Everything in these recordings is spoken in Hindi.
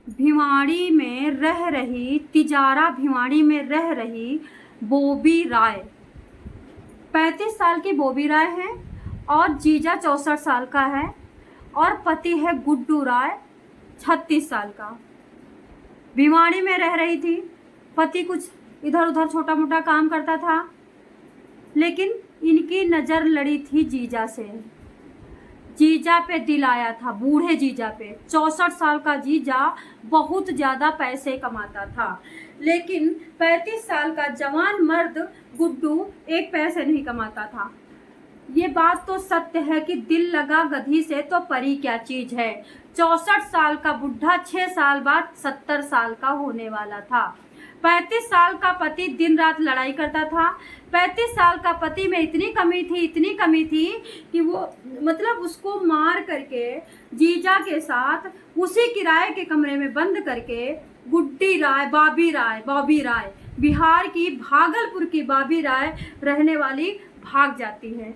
भिवाड़ी में रह रही तिजारा भिवाड़ी में रह रही बॉबी राय 35 साल की बॉबी राय है और जीजा 64 साल का है और पति है गुड्डू राय 36 साल का। भिवाड़ी में रह रही थी। पति कुछ इधर उधर छोटा मोटा काम करता था, लेकिन इनकी नज़र लड़ी थी जीजा से। जीजा पे दिल आया था, बूढ़े जीजा पे। 64 साल का जीजा बहुत ज़्यादा पैसे कमाता था, लेकिन 35 साल का जवान मर्द गुड्डू एक पैसे नहीं कमाता था। ये बात तो सत्य है कि दिल लगा गधी से तो परी क्या चीज़ है। 64 साल का बुढ़ा 6 साल बाद 70 साल का होने वाला था। 35 साल का पति दिन रात लड़ाई करता था। 35 साल का पति में इतनी कमी थी कि वो मतलब उसको मार करके जीजा के साथ उसी किराए के कमरे में बंद करके बॉबी राय बिहार की भागलपुर की बॉबी राय रहने वाली भाग जाती है।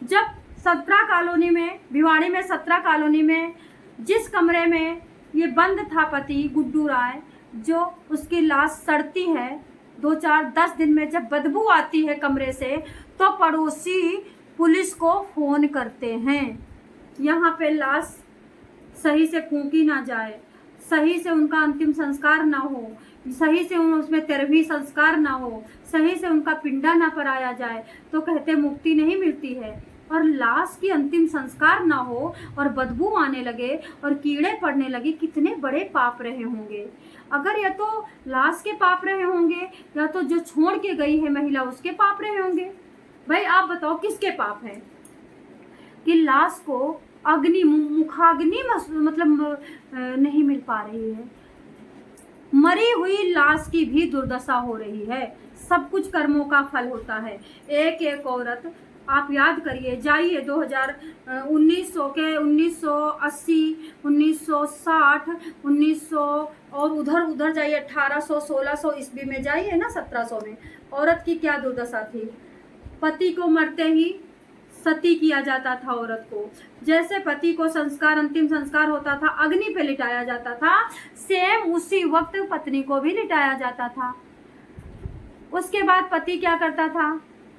जब 17 कॉलोनी में, भिवाड़ी में 17 कॉलोनी में जिस कमरे में ये बंद था पति गुड्डू राय, जो उसकी लाश सड़ती है 10 दिन में, जब बदबू आती है कमरे से, तो पड़ोसी पुलिस को फ़ोन करते हैं। यहाँ पे लाश सही से फूंकी ना जाए, सही से उनका अंतिम संस्कार ना हो, सही से उसमें 13वीं संस्कार ना हो, सही से उनका पिंडा ना कराया जाए, तो कहते मुक्ति नहीं मिलती है। और लाश की अंतिम संस्कार ना हो और बदबू आने लगे और कीड़े पड़ने लगे, कितने बड़े पाप रहे होंगे। अगर या तो लाश के पाप रहे होंगे या तो जो छोड़ के गई है महिला उसके पाप रहे होंगे। भाई आप बताओ किसके पाप है कि लाश को मुखाग्नि मतलब नहीं मिल पा रही है। मरी हुई लाश की भी दुर्दशा हो रही है। सब कुछ कर्मों का फल होता है। एक एक औरत आप याद करिए, जाइए 1900 के 1980 1960 1900 और उधर जाइए 1800 1600 ईस्वी में जाइए ना, 1700 में औरत की क्या दुर्दशा थी। पति को मरते ही सती किया जाता था औरत को। जैसे पति को अंतिम संस्कार होता था, अग्नि पे लिटाया जाता था, सेम उसी वक्त पत्नी को भी लिटाया जाता था। उसके बाद पति क्या करता था,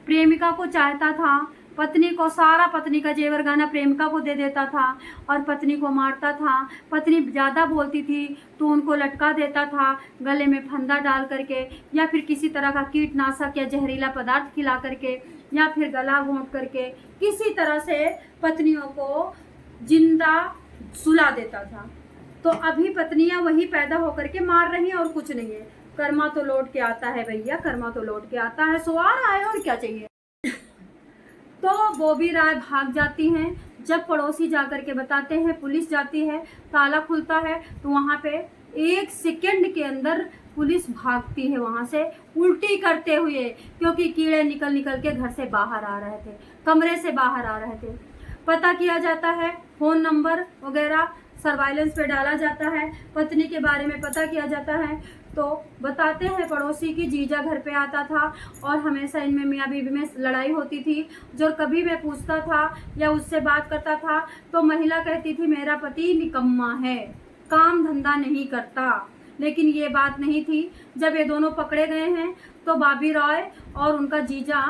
प्रेमिका को चाहता था, पत्नी को सारा पत्नी का जेवर गहना प्रेमिका को दे देता था और पत्नी को मारता था। पत्नी ज़्यादा बोलती थी तो उनको लटका देता था, गले में फंदा डाल करके, या फिर किसी तरह का कीटनाशक या जहरीला पदार्थ खिला करके, या फिर गला घोंट करके किसी तरह से पत्नियों को जिंदा सुला देता था। तो अभी पत्नियां वही पैदा होकर के मार रही हैं और कुछ नहीं है। कर्मा तो लौट के आता है भैया, कर्मा तो लौट के आता है, सो आ रहा है और क्या चाहिए। तो बॉबी राय भाग जाती हैं। जब पड़ोसी जाकर के बताते हैं, पुलिस जाती है, ताला खुलता है, तो वहाँ पे 1 सेकंड के अंदर पुलिस भागती है वहाँ से, उल्टी करते हुए, क्योंकि कीड़े निकल के घर से बाहर आ रहे थे, कमरे से बाहर आ रहे थे। पता किया जाता है, फ़ोन नंबर वगैरह सर्वाइलेंस पे डाला जाता है, पत्नी के बारे में पता किया जाता है। तो बताते हैं पड़ोसी की जीजा घर पे आता था और हमेशा इनमें मियाँ बीवी में लड़ाई होती थी। जो कभी मैं पूछता था या उससे बात करता था तो महिला कहती थी मेरा पति निकम्मा है, काम धंधा नहीं करता। लेकिन ये बात नहीं थी। जब ये दोनों पकड़े गए हैं तो बॉबी राय और उनका जीजा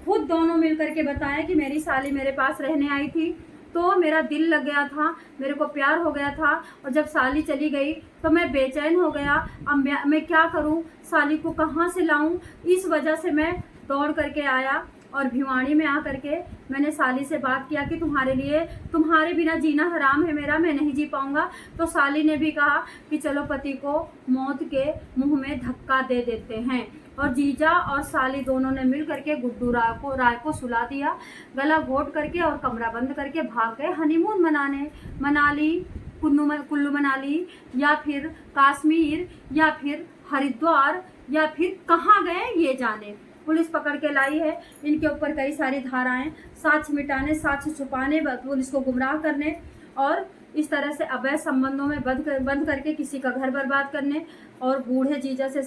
खुद दोनों मिलकर के बताया कि मेरी साली मेरे पास रहने आई थी, तो मेरा दिल लग गया था, मेरे को प्यार हो गया था, और जब साली चली गई तो मैं बेचैन हो गया। अब मैं क्या करूं, साली को कहां से लाऊं। इस वजह से मैं दौड़ करके आया और भिवाड़ी में आ करके मैंने साली से बात किया कि तुम्हारे बिना जीना हराम है मेरा, मैं नहीं जी पाऊंगा। तो साली ने भी कहा कि चलो पति को मौत के मुंह में धक्का दे देते हैं। और जीजा और साली दोनों ने मिल करके गुड्डू राय को सुला दिया, गला घोट करके और कमरा बंद करके भाग गए हनीमून मनाने। मनाली, कुल्लू मनाली, या फिर कश्मीर, या फिर हरिद्वार, या फिर कहाँ गए ये जाने। पुलिस पकड़ के लाई है। इनके ऊपर कई सारी धाराएं, साक्ष्य मिटाने, साक्ष्य छुपाने, पुलिस को गुमराह करने और इस तरह से अवैध संबंधों में बंद करके किसी का घर बर्बाद करने और बूढ़े जीजा से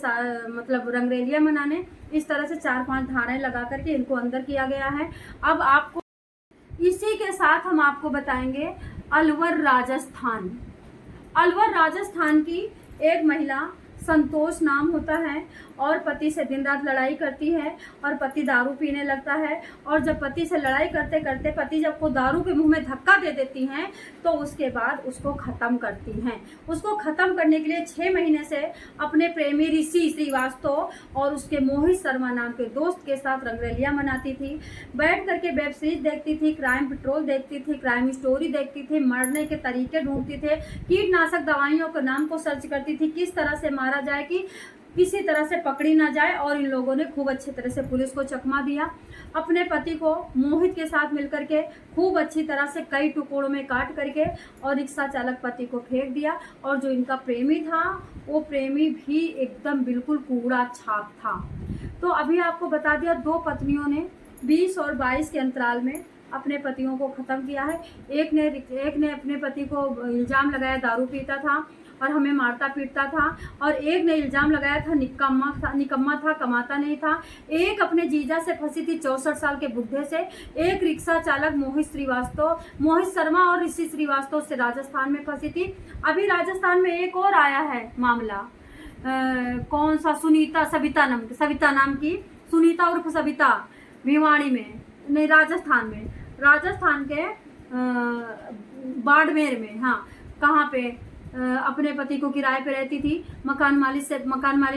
मतलब रंगरेलियां मनाने, इस तरह से 4-5 धाराएं लगा करके इनको अंदर किया गया है। अब आपको इसी के साथ हम आपको बताएंगे अलवर राजस्थान। अलवर राजस्थान की एक महिला संतोष नाम होता है और पति से दिन रात लड़ाई करती है और पति दारू पीने लगता है। और जब पति से लड़ाई करते करते पति जब को दारू के मुंह में धक्का दे देती हैं तो उसके बाद उसको ख़त्म करती हैं। उसको ख़त्म करने के लिए 6 महीने से अपने प्रेमी ऋषि श्रीवास्तव और उसके मोहित शर्मा नाम के दोस्त के साथ रंगरेलियाँ मनाती थी। बैठ करके वेब सीरीज देखती थी, क्राइम पेट्रोल देखती थी, क्राइम स्टोरी देखती थी, मरने के तरीके ढूंढती थे, कीटनाशक दवाइयों के नाम को सर्च करती थी, किस तरह से मारा जाए कि किसी तरह से पकड़ी ना जाए। और इन लोगों ने खूब अच्छी तरह से पुलिस को चकमा दिया। अपने पति को मोहित के साथ मिलकर के खूब अच्छी तरह से कई टुकड़ों में काट करके और रिक्शा चालक पति को फेंक दिया। और जो इनका प्रेमी था वो प्रेमी भी एकदम बिल्कुल कूड़ा छाप था। तो अभी आपको बता दिया 2 पत्नियों ने 20 और 22 के अंतराल में अपने पतियों को ख़त्म किया है। एक ने अपने पति को इल्ज़ाम लगाया दारू पीता था और हमें मारता पीटता था, और एक ने इल्ज़ाम लगाया था निकम्मा था, कमाता नहीं था। एक अपने जीजा से फंसी थी 64 साल के बुढ़े से। एक रिक्शा चालक मोहित शर्मा और ऋषि श्रीवास्तव से राजस्थान में फंसी थी। अभी राजस्थान में एक और आया है मामला, कौन सा, सविता नाम की सुनीता उर्फ सविता, भिवाड़ी में नहीं, राजस्थान के बाड़मेर में, हाँ, कहाँ पे अपने पति को किराए पे रहती थी। मकान मालिक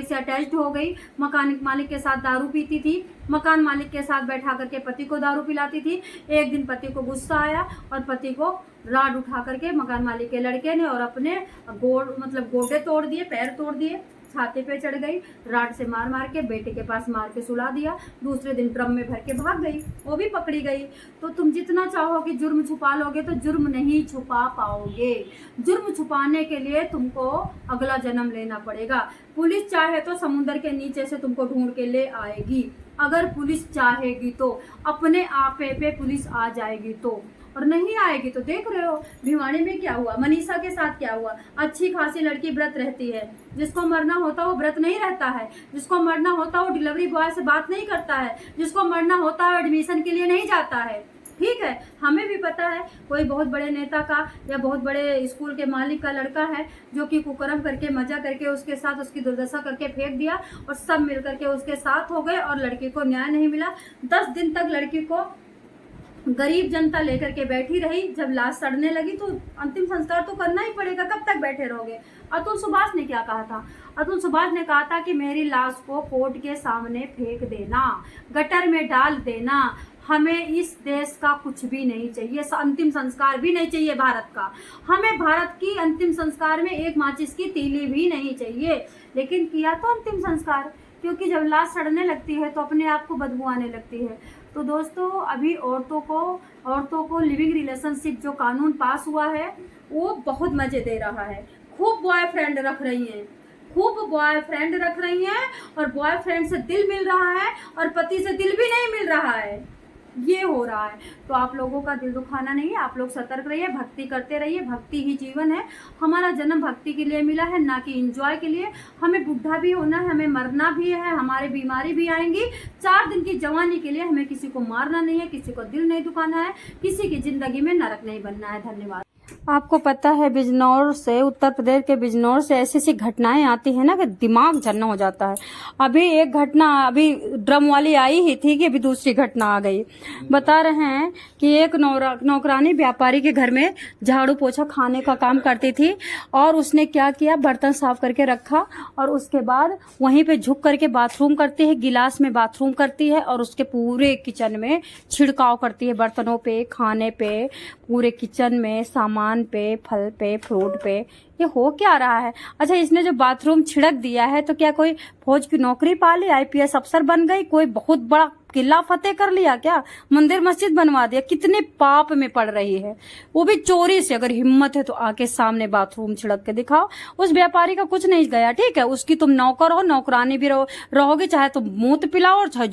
से अटैच्ड हो गई। मकान मालिक के साथ दारू पीती थी। मकान मालिक के साथ बैठा करके पति को दारू पिलाती थी। एक दिन पति को गुस्सा आया और पति को राड उठा करके मकान मालिक के लड़के ने और अपने गोडे तोड़ दिए, पैर तोड़ दिए, छाती पे चढ़ गई, राड से मार के बेटे के पास मार के सुला दिया। दूसरे दिन ड्रम में भर के भाग गई, वो भी पकड़ी गई। तो तुम जितना चाहो कि जुर्म छुपा लोगे तो जुर्म नहीं छुपा पाओगे। जुर्म छुपाने के लिए तुमको अगला जन्म लेना पड़ेगा। पुलिस चाहे तो समुद्र के नीचे से तुमको ढूंढ के ले आएगी, अगर पुलिस चाहेगी तो। अपने आपे पे पुलिस आ जाएगी तो, और नहीं आएगी तो देख रहे हो भिवाड़ी में क्या हुआ, मनीषा के साथ क्या हुआ। अच्छी खासी लड़की व्रत रहती है, जिसको मरना होता वो व्रत नहीं रहता है, जिसको मरना होता वो डिलीवरी बॉय से बात नहीं करता है, जिसको मरना होता है एडमिशन के लिए नहीं जाता है। ठीक है, हमें भी पता है कोई बहुत बड़े नेता का या बहुत बड़े स्कूल के मालिक का लड़का है जो कि कुकर्म करके मजा करके उसके साथ उसकी दुर्दशा करके फेंक दिया और सब मिल करके उसके साथ हो गए और लड़की को न्याय नहीं मिला। 10 दिन तक लड़की को गरीब जनता लेकर के बैठी रही। जब लाश सड़ने लगी तो अंतिम संस्कार तो करना ही पड़ेगा, कब तक बैठे रहोगे। अतुल सुभाष ने क्या कहा था? अतुल सुभाष ने कहा था कि मेरी लाश को कोर्ट के सामने फेंक देना, गटर में डाल देना, हमें इस देश का कुछ भी नहीं चाहिए, अंतिम संस्कार भी नहीं चाहिए भारत का। हमें भारत की अंतिम संस्कार में एक माचिस की तीली भी नहीं चाहिए। लेकिन किया तो अंतिम संस्कार, क्योंकि जब लाश सड़ने लगती है तो अपने आप को बदबू आने लगती है। तो दोस्तों अभी औरतों को लिविंग रिलेशनशिप जो कानून पास हुआ है वो बहुत मज़े दे रहा है। खूब बॉयफ्रेंड रख रही हैं और बॉयफ्रेंड से दिल मिल रहा है और पति से दिल भी नहीं मिल रहा है, ये हो रहा है। तो आप लोगों का दिल दुखाना नहीं है, आप लोग सतर्क रहिए, भक्ति करते रहिए। भक्ति ही जीवन है। हमारा जन्म भक्ति के लिए मिला है, ना कि एंजॉय के लिए। हमें बुढ़ा भी होना है, हमें मरना भी है, हमारे बीमारी भी आएंगी। 4 दिन की जवानी के लिए हमें किसी को मारना नहीं है, किसी को दिल नहीं दुखाना है, किसी की जिंदगी में नरक नहीं बनना है। धन्यवाद। आपको पता है बिजनौर से, उत्तर प्रदेश के बिजनौर से ऐसी ऐसी घटनाएं आती है ना कि दिमाग झन्ना हो जाता है। अभी एक घटना अभी ड्रम वाली आई ही थी कि अभी दूसरी घटना आ गई। बता रहे हैं कि एक नौकरानी व्यापारी के घर में झाड़ू पोछा खाने का काम करती थी और उसने क्या किया, बर्तन साफ करके रखा और उसके बाद वहीं पे झुक करके बाथरूम करती है, गिलास में बाथरूम करती है और उसके पूरे किचन में छिड़काव करती है, बर्तनों पे, खाने पे, पूरे किचन में, सामान पे, फल पे, फ्रूट पे। ये हो क्या रहा है? अच्छा, इसने जो बाथरूम छिड़क दिया है तो क्या कोई फौज की नौकरी पा ली, IPS अफसर बन गई, कोई बहुत बड़ा किला फतेह कर लिया क्या, मंदिर मस्जिद बनवा दिया? कितने पाप में पड़ रही है, वो भी चोरी से। अगर हिम्मत है तो आके सामने बाथरूम छिड़क के दिखाओ। उस व्यापारी का कुछ नहीं गया, ठीक है, उसकी तुम नौकर हो, नौकरानी भी रहोगे, चाहे तुम मूत पिलाओ और चाहे